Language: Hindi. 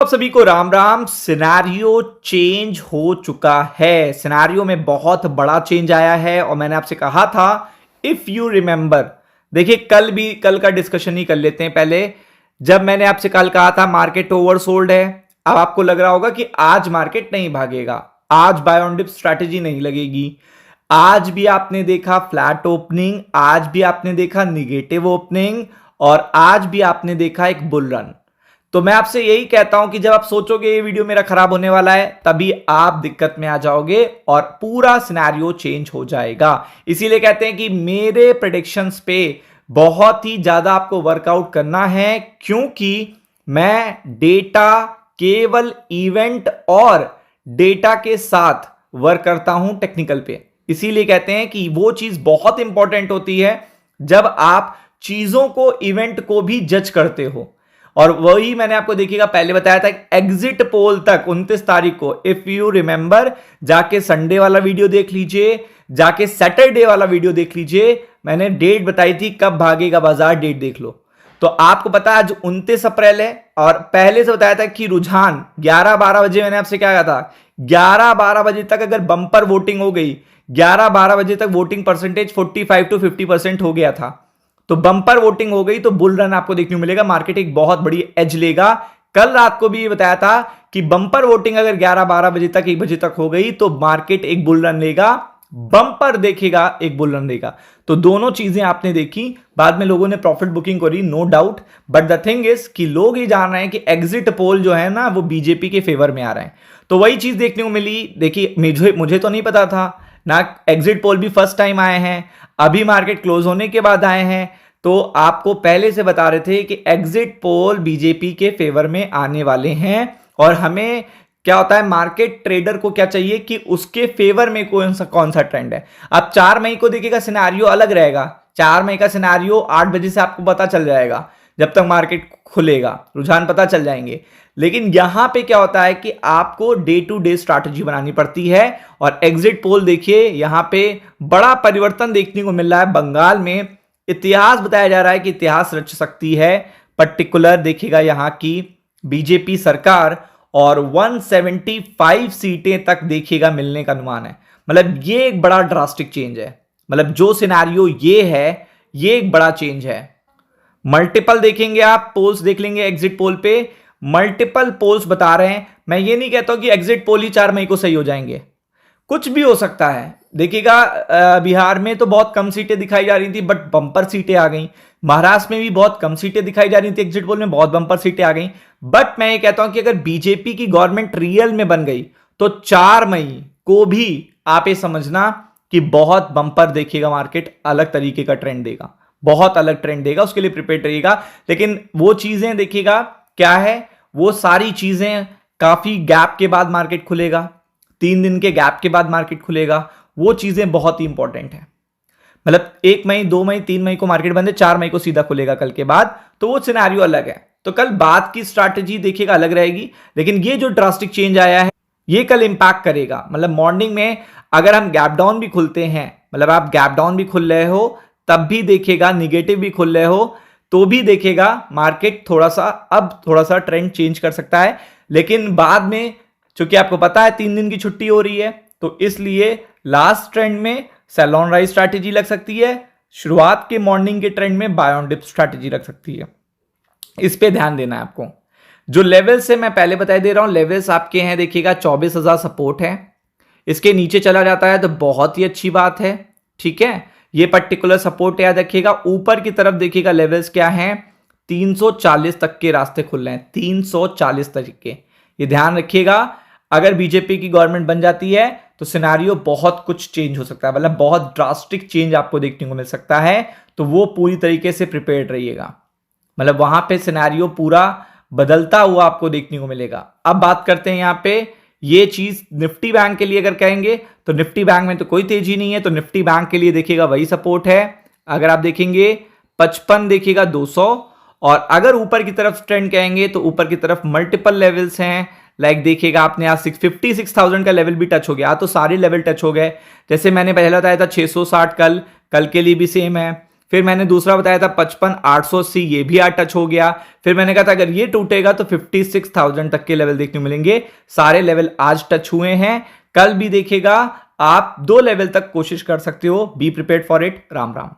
आप सभी को राम राम। सिनेरियो चेंज हो चुका है। सिनेरियो में बहुत बड़ा चेंज आया है और मैंने आपसे कहा था, इफ यू रिमेंबर, देखिए कल का डिस्कशन ही कर लेते हैं पहले। जब मैंने आपसे कल कहा था मार्केट ओवरसोल्ड है, अब आपको लग रहा होगा कि आज मार्केट नहीं भागेगा, आज बाय ऑन डिप स्ट्रैटेजी नहीं लगेगी। आज भी आपने देखा फ्लैट ओपनिंग, आज भी आपने देखा निगेटिव ओपनिंग और आज भी आपने देखा एक बुल रन। तो मैं आपसे यही कहता हूं कि जब आप सोचोगे ये वीडियो मेरा खराब होने वाला है, तभी आप दिक्कत में आ जाओगे और पूरा सिनेरियो चेंज हो जाएगा। इसीलिए कहते हैं कि मेरे प्रेडिक्शंस पे बहुत ही ज्यादा आपको वर्कआउट करना है, क्योंकि मैं डेटा केवल इवेंट और डेटा के साथ वर्क करता हूं टेक्निकल पे। इसीलिए कहते हैं कि वो चीज बहुत इंपॉर्टेंट होती है जब आप चीजों को, इवेंट को भी जज करते हो। और वही मैंने आपको देखिएगा पहले बताया था, एग्जिट पोल तक 29 तारीख को, इफ यू रिमेंबर, जाके संडे वाला वीडियो देख लीजिए, जाके सैटरडे वाला वीडियो देख लीजिए। मैंने डेट बताई थी कब भागेगा बाजार, डेट देख लो। तो आपको पता है आज 29 अप्रैल है और पहले से बताया था कि रुझान 11-12 बजे, मैंने आपसे क्या कहा था, 11-12 बजे तक अगर बंपर वोटिंग हो गई, 11-12 बजे तक वोटिंग परसेंटेज 45 to 50% हो गया था, तो बंपर वोटिंग हो गई तो बुल रन आपको देखने को मिलेगा। मार्केट एक बहुत बड़ी एज लेगा। कल रात को भी ये बताया था कि बंपर वोटिंग अगर 11-12 बजे तक, 1 बजे तक हो गई तो मार्केट एक बुल रन लेगा, बंपर देखेगा, एक बुल रन लेगा। तो दोनों चीजें आपने देखी। बाद में लोगों ने प्रॉफिट बुकिंग करी, no doubt, but the thing is कि लोग ये जान रहे हैं कि एग्जिट पोल जो है ना वो बीजेपी के फेवर में आ रहे हैं। तो वही चीज देखने को मिली। देखिए मुझे तो नहीं पता था ना, एग्जिट पोल भी फर्स्ट टाइम आए हैं, अभी मार्केट क्लोज होने के बाद आए हैं। तो आपको पहले से बता रहे थे कि एग्जिट पोल बीजेपी के फेवर में आने वाले हैं। और हमें क्या होता है, मार्केट ट्रेडर को क्या चाहिए कि उसके फेवर में कौन सा ट्रेंड है। अब 4 मई को देखिएगा सिनेरियो अलग रहेगा। 4 मई का सिनेरियो 8 बजे से आपको पता चल जाएगा, जब तक मार्केट खुलेगा रुझान पता चल जाएंगे। लेकिन यहां पे क्या होता है कि आपको डे टू डे स्ट्रैटेजी बनानी पड़ती है। और एग्जिट पोल देखिए, यहां पे बड़ा परिवर्तन देखने को मिल रहा है। बंगाल में इतिहास बताया जा रहा है कि इतिहास रच सकती है। पर्टिकुलर देखिएगा यहां की बीजेपी सरकार, और 175 सीटें तक देखिएगा मिलने का अनुमान है। मतलब ये एक बड़ा ड्रास्टिक चेंज है। मतलब जो सिनेरियो ये है, ये एक बड़ा चेंज है। मल्टीपल देखेंगे आप, पोल्स देख लेंगे एग्जिट पोल पे, मल्टीपल पोल्स बता रहे हैं। मैं ये नहीं कहता हूं कि एग्जिट पोल ही 4 मई को सही हो जाएंगे, कुछ भी हो सकता है। देखिएगा बिहार में तो बहुत कम सीटें दिखाई जा रही थी, बट बंपर सीटें आ गई। महाराष्ट्र में भी बहुत कम सीटें दिखाई जा रही थी, एग्जिट पोल में बहुत बंपर सीटें आ गई। बट मैं ये कहता हूं कि अगर बीजेपी की गवर्नमेंट रियल में बन गई तो 4 मई को भी आप ये समझना कि बहुत बंपर देखिएगा, मार्केट अलग तरीके का ट्रेंड देगा, बहुत अलग ट्रेंड देगा। उसके लिए प्रिपेयर रहिएगा। लेकिन वो चीजें देखिएगा क्या है, वो सारी चीजें काफी गैप के बाद मार्केट खुलेगा, 3 दिन के गैप के बाद मार्केट खुलेगा। वो चीजें बहुत ही इंपॉर्टेंट है। मतलब 1 मई, 2 मई, 3 मई को मार्केट बंद है, 4 मई को सीधा खुलेगा कल के बाद, तो वो सिनेरियो अलग है। तो कल बात की स्ट्रैटेजी देखिएगा अलग रहेगी। लेकिन ये जो ड्रास्टिक चेंज आया है, ये कल इंपैक्ट करेगा। मतलब मॉर्निंग में अगर हम गैप डाउन भी खुलते हैं, मतलब आप गैप डाउन भी खुल रहे हो, तब भी देखिएगा, निगेटिव भी खुल रहे हो तो भी देखिएगा मार्केट थोड़ा सा ट्रेंड चेंज कर सकता है। लेकिन बाद में चूंकि आपको पता है 3 दिन की छुट्टी हो रही है, तो इसलिए लास्ट ट्रेंड में सेल ऑन राइज स्ट्रैटेजी लग सकती है, शुरुआत के मॉर्निंग के ट्रेंड में बाय ऑन डिप स्ट्रैटेजी लग सकती है। इस पे ध्यान देना है आपको। जो लेवल्स है मैं पहले बता दे रहा हूं, लेवल्स आपके हैं देखिएगा 24,000 सपोर्ट है। इसके नीचे चला जाता है तो बहुत ही अच्छी बात है, ठीक है। ये पर्टिकुलर सपोर्ट याद रखिएगा। ऊपर की तरफ देखिएगा लेवल्स क्या हैं, 340 तक के रास्ते खुल रहे हैं, 340 तक के, ये ध्यान रखिएगा। अगर बीजेपी की गवर्नमेंट बन जाती है तो सिनेरियो बहुत कुछ चेंज हो सकता है, मतलब बहुत ड्रास्टिक चेंज आपको देखने को मिल सकता है। तो वो पूरी तरीके से प्रिपेयर्ड रहिएगा। मतलब वहां पे सिनेरियो पूरा बदलता हुआ आपको देखने को मिलेगा। अब बात करते हैं यहाँ पे ये चीज निफ्टी बैंक के लिए अगर कहेंगे तो निफ्टी बैंक में तो कोई तेजी नहीं है, तो निफ्टी बैंक के लिए देखिएगा वही सपोर्ट है। अगर आप देखेंगे 55 देखिएगा 200, और अगर ऊपर की तरफ ट्रेंड कहेंगे तो ऊपर की तरफ मल्टीपल लेवल्स हैं। लाइक देखिएगा आपने आज 56,000 का लेवल भी टच हो गया, तो सारे लेवल टच हो गए। जैसे मैंने पहले बताया था 660 कल के लिए भी सेम है, फिर मैंने दूसरा बताया था 55,880, ये भी आज टच हो गया। फिर मैंने कहा था अगर ये टूटेगा तो 56,000 तक के लेवल देखने को मिलेंगे। सारे लेवल आज टच हुए हैं। कल भी देखेगा, आप 2 लेवल तक कोशिश कर सकते हो। Be prepared for it. Ram Ram.